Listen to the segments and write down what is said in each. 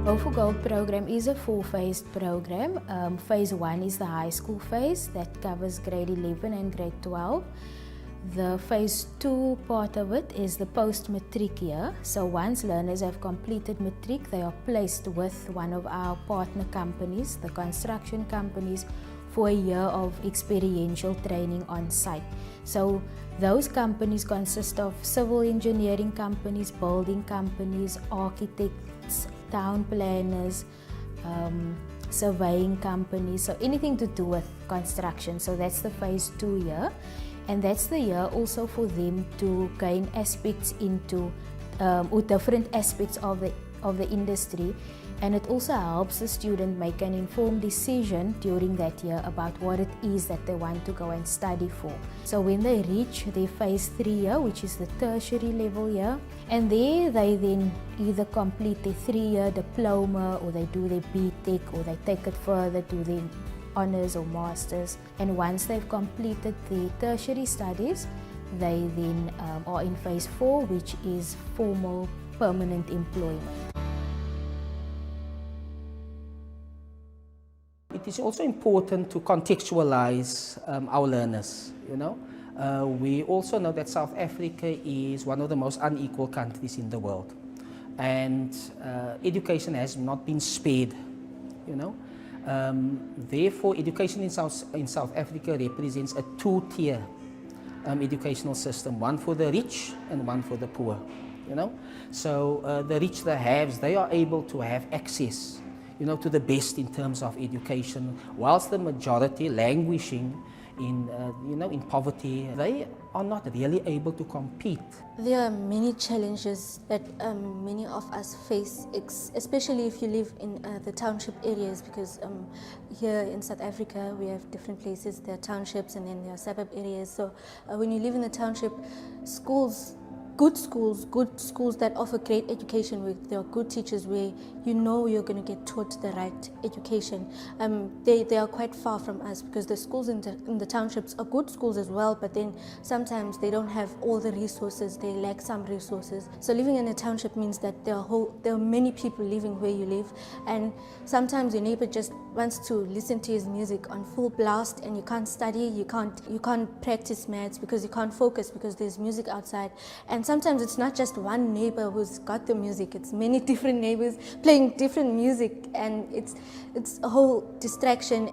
Go for Gold program is a four-phased program. Phase 1 is the high school phase that covers grade 11 and grade 12. The phase 2 part of it is the post-matric year. So once learners have completed matric, they are placed with one of our partner companies, the construction companies, for a year of experiential training on site. So those companies consist of civil engineering companies, building companies, architects, town planners, surveying companies, so anything to do with construction. So that's the phase 2 year, and that's the year also for them to gain aspects into or different aspects of the industry, and it also helps the student make an informed decision during that year about what it is that they want to go and study for. So when they reach their phase 3 year, which is the tertiary level year, and there they then either complete their 3-year diploma, or they do their BTech, or they take it further, do their honours or masters. And once they've completed their tertiary studies, they then are in phase 4, which is formal permanent employment. It is also important to contextualize our learners, We also know that South Africa is one of the most unequal countries in the world, and education has not been spared, Therefore, education in South Africa represents a two-tier educational system, one for the rich and one for the poor, So the rich, the haves, they are able to have access to the best in terms of education, whilst the majority languishing in poverty, they are not really able to compete. There are many challenges that many of us face, especially if you live in the township areas, because here in South Africa we have different places. There are townships and then there are suburb areas. So when you live in the township, good schools that offer great education, where there are good teachers, where you're going to get taught the right education. They are quite far from us, because the schools in the townships are good schools as well, but then sometimes they don't have all the resources, they lack some resources. So living in a township means that there are many people living where you live, and sometimes your neighbor just wants to listen to his music on full blast, and you can't study, you can't practice maths because you can't focus because there's music outside. And sometimes it's not just one neighbor who's got the music, it's many different neighbors playing different music, and it's a whole distraction.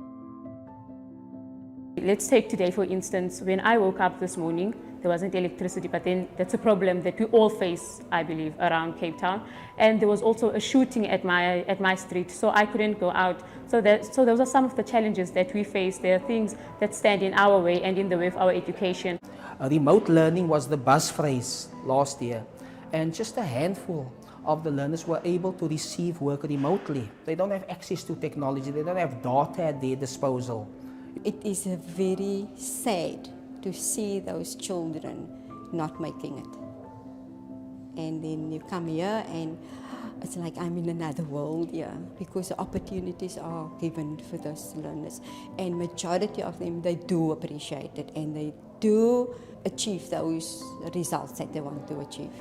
Let's take today for instance. When I woke up this morning, there wasn't electricity, but then that's a problem that we all face, I believe, around Cape Town. And there was also a shooting at my street, so I couldn't go out. So those are some of the challenges that we face. There are things that stand in our way and in the way of our education. Remote learning was the buzz phrase last year, and just a handful of the learners were able to receive work remotely. They don't have access to technology, they don't have data at their disposal. It is very sad to see those children not making it. And then you come here and it's like I'm in another world here, because the opportunities are given for those learners. And majority of them, they do appreciate it, and they do achieve those results that they want to achieve.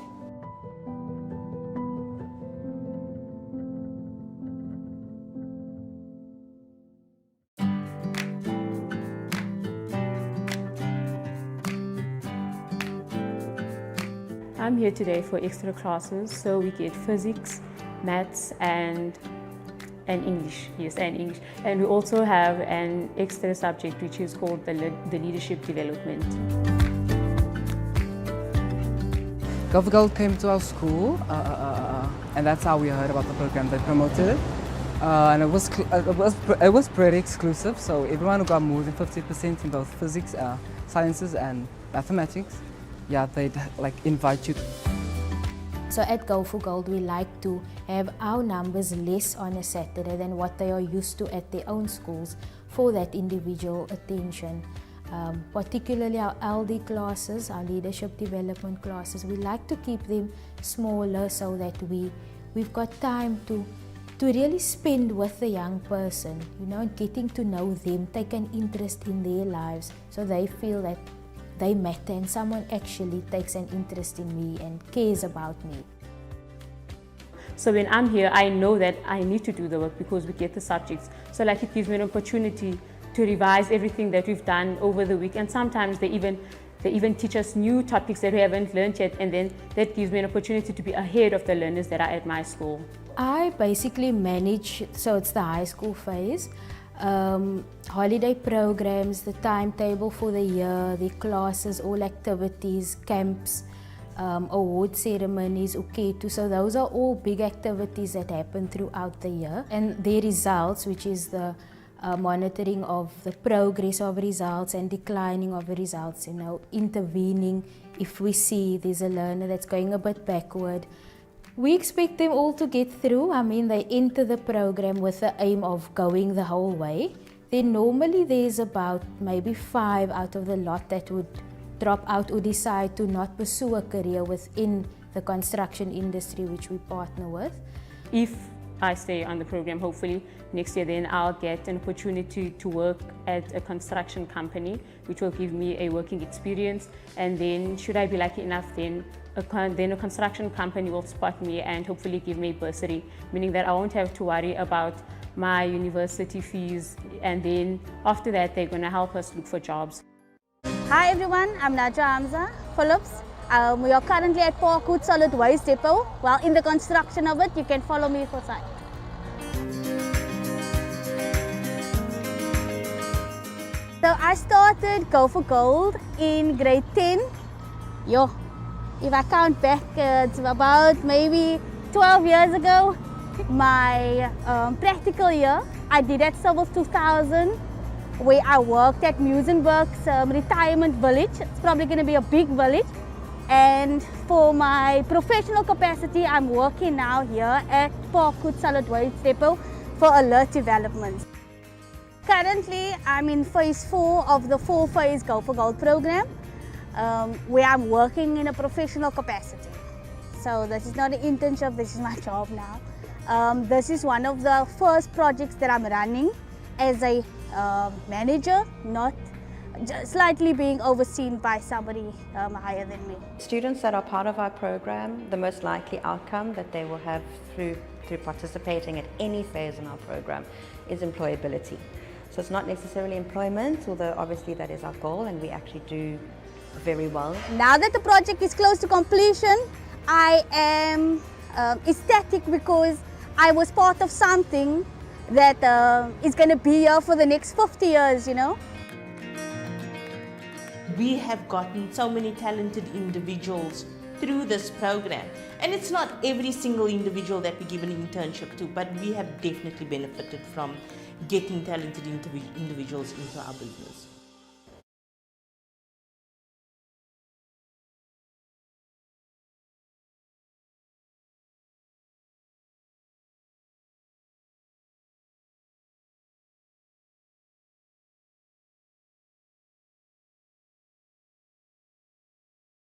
I'm here today for extra classes, so we get physics, maths, and English. Yes, and English. And we also have an extra subject which is called the leadership development. Go for Gold came to our school, and that's how we heard about the program. They promoted it, and it was pretty exclusive. So everyone who got more than 50% in both physics, sciences, and mathematics, they'd invite you. So at Go for Gold, we like to have our numbers less on a Saturday than what they are used to at their own schools for that individual attention. Particularly our LD classes, our leadership development classes, we like to keep them smaller so that we've got time to really spend with the young person, getting to know them, take an interest in their lives so they feel that they matter and someone actually takes an interest in me and cares about me. So when I'm here, I know that I need to do the work because we get the subjects. So like it gives me an opportunity to revise everything that we've done over the week, and sometimes they even teach us new topics that we haven't learned yet, and then that gives me an opportunity to be ahead of the learners that are at my school. I basically manage, so it's the high school phase, holiday programs, the timetable for the year, the classes, all activities, camps, award ceremonies, uketu. So those are all big activities that happen throughout the year. And their results, which is the monitoring of the progress of results and declining of the results, intervening if we see there's a learner that's going a bit backward. We expect them all to get through. I mean, they enter the program with the aim of going the whole way. Then normally there's about maybe 5 out of the lot that would drop out or decide to not pursue a career within the construction industry which we partner with. If I stay on the program, hopefully next year, then I'll get an opportunity to work at a construction company, which will give me a working experience. And then should I be lucky enough, then a construction company will spot me and hopefully give me a bursary, meaning that I won't have to worry about my university fees. And then after that, they're going to help us look for jobs. Hi everyone, I'm Naja Hamza Phillips. We are currently at Parkwood Solid Waste Depot. While in the construction of it, you can follow me for site. So I started Go for Gold in grade 10. If I count back, it's about maybe 12 years ago. My practical year, I did at Civils 2000, where I worked at Musenberg's retirement village. It's probably going to be a big village. And for my professional capacity, I'm working now here at Parkwood Solid Waste Depot for alert development. Currently, I'm in phase 4 of the 4-phase Go for Gold program, where I'm working in a professional capacity. So this is not an internship, this is my job now. This is one of the first projects that I'm running as a manager, not just slightly being overseen by somebody higher than me. Students that are part of our program, the most likely outcome that they will have through participating at any phase in our program is employability. So it's not necessarily employment, although obviously that is our goal and we actually do very well. Now that the project is close to completion, I am ecstatic because I was part of something that is going to be here for the next 50 years, We have gotten so many talented individuals through this program, and it's not every single individual that we give an internship to, but we have definitely benefited from getting talented individuals into our business.